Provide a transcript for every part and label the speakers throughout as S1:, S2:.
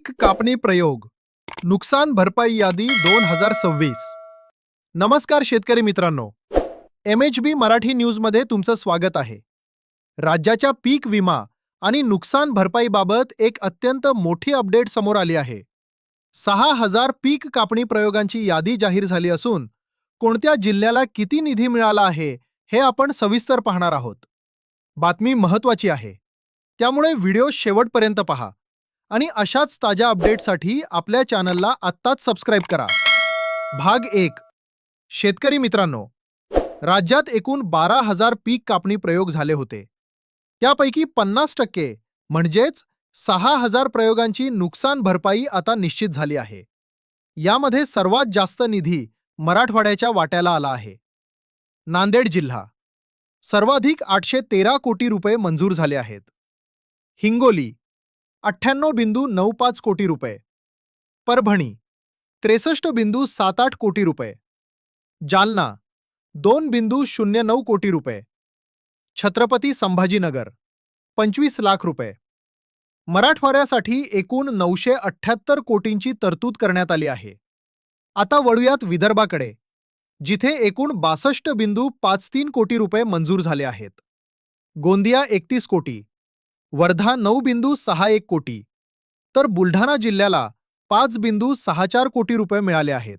S1: पीक कापणी प्रयोग नुकसान भरपाई यादी 2026। नमस्कार शेतकरी मित्रांनो, MHB मराठी न्यूजमध्ये तुमचं स्वागत आहे। राज्याच्या पीक विमा आणि नुकसान भरपाईबाबत एक अत्यंत मोठी अपडेट समोर आली आहे। 6000 पीक कापणी प्रयोगांची यादी जाहीर झाली असून कोणत्या जिल्ह्याला किती निधी मिळाला आहे हे आपण सविस्तर पाहणार आहोत। बातमी महत्त्वाची आहे, त्यामुळे व्हिडिओ शेवटपर्यंत पहा आणि अशाच ताज्या अपडेटसाठी आपल्या चॅनलला आत्ताच सबस्क्राईब करा। भाग 1। शेतकरी मित्रांनो, राज्यात एकूण 12,000 पीक कापणी प्रयोग झाले होते। त्यापैकी 50% म्हणजेच 6,000 प्रयोगांची नुकसान भरपाई आता निश्चित झाली आहे। यामध्ये सर्वात जास्त निधी मराठवाड्याच्या वाट्याला आला आहे। नांदेड जिल्हा सर्वाधिक 813 कोटी रुपये मंजूर झाले आहेत। हिंगोली 98.95 कोटी रुपये, परभणी 63.78 कोटी रुपये, जालना 2.09 कोटी रुपये, छत्रपती संभाजीनगर 25 लाख रुपये। मराठवाड्यासाठी एकूण 978 कोटींची तरतूद करण्यात आली आहे। आता वळूयात विदर्भाकडे, जिथे एकूण 62.53 कोटी रुपये मंजूर झाले आहेत। गोंदिया 31 कोटी, वर्धा 9.61 कोटी, तर बुलढाणा जिल्ह्याला 5.64 कोटी रुपये मिळाले आहेत।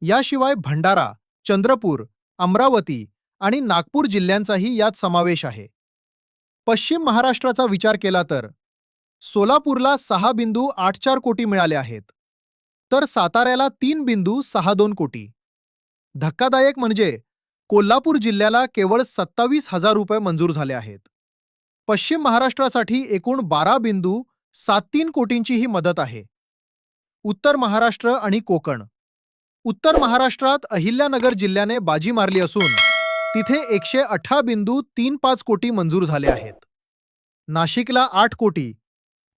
S1: याशिवाय भंडारा, चंद्रपूर, अमरावती आणि नागपूर जिल्ह्यांचाही यात समावेश आहे। पश्चिम महाराष्ट्राचा विचार केला तर सोलापूरला 6.84 कोटी मिळाले आहेत, तर साताऱ्याला 3.62 कोटी। धक्कादायक म्हणजे कोल्हापूर जिल्ह्याला केवळ 27,000 रुपये मंजूर झाले आहेत। पश्चिम महाराष्ट्रासाठी एकूण 12.73 कोटींची ही मदत आहे। उत्तर महाराष्ट्र आणि कोकण उत्तर महाराष्ट्रात अहिल्यानगर जिल्ह्याने बाजी मारली असून तिथे 118.35 कोटी मंजूर झाले आहेत। नाशिकला 8 कोटी,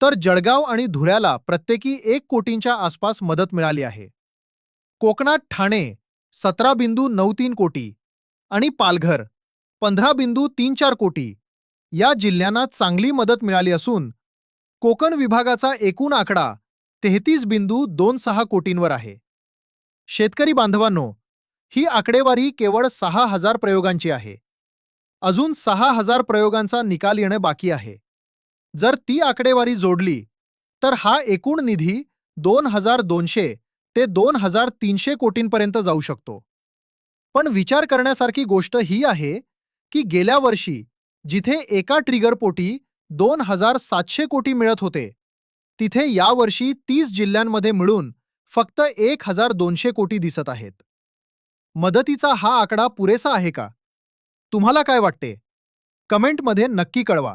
S1: तर जळगाव आणि धुळ्याला प्रत्येकी 1 कोटींच्या आसपास मदत मिळाली आहे। कोकणात ठाणे 17.93 कोटी आणि पालघर 15.34 कोटी या जिल्ह्यांना चांगली मदत मिळाली असून कोकण विभागाचा एकूण आकडा 33.26 कोटींवर आहे। शेतकरी बांधवांनो, ही आकडेवारी केवळ 6,000 प्रयोगांची आहे। अजून 6,000 प्रयोगांचा निकाल येणे बाकी आहे। जर ती आकडेवारी जोडली तर हा एकूण निधी 2,200 ते 2,300 कोटींपर्यंत जाऊ शकतो। पण विचार करण्यासारखी गोष्ट ही आहे की गेल्या वर्षी जिथे एका ट्रिगरपोटी 2,700 कोटी मिळत होते, तिथे यावर्षी 30 जिल्ह्यांमध्ये मिळून फक्त 1,200 कोटी दिसत आहेत। मदतीचा हा आकडा पुरेसा आहे का? तुम्हाला काय वाटते? कमेंटमध्ये नक्की कळवा।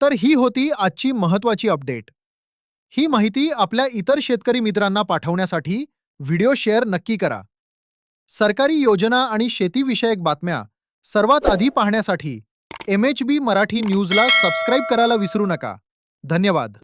S1: तर ही होती आजची महत्त्वाची अपडेट। ही माहिती आपल्या इतर शेतकरी मित्रांना पाठवण्यासाठी व्हिडिओ शेअर नक्की करा। सरकारी योजना आणि शेतीविषयक बातम्या सर्वात आधी पाहण्यासाठी MHB मराठी न्यूजला सबस्क्राईब करायला विसरू नका। धन्यवाद।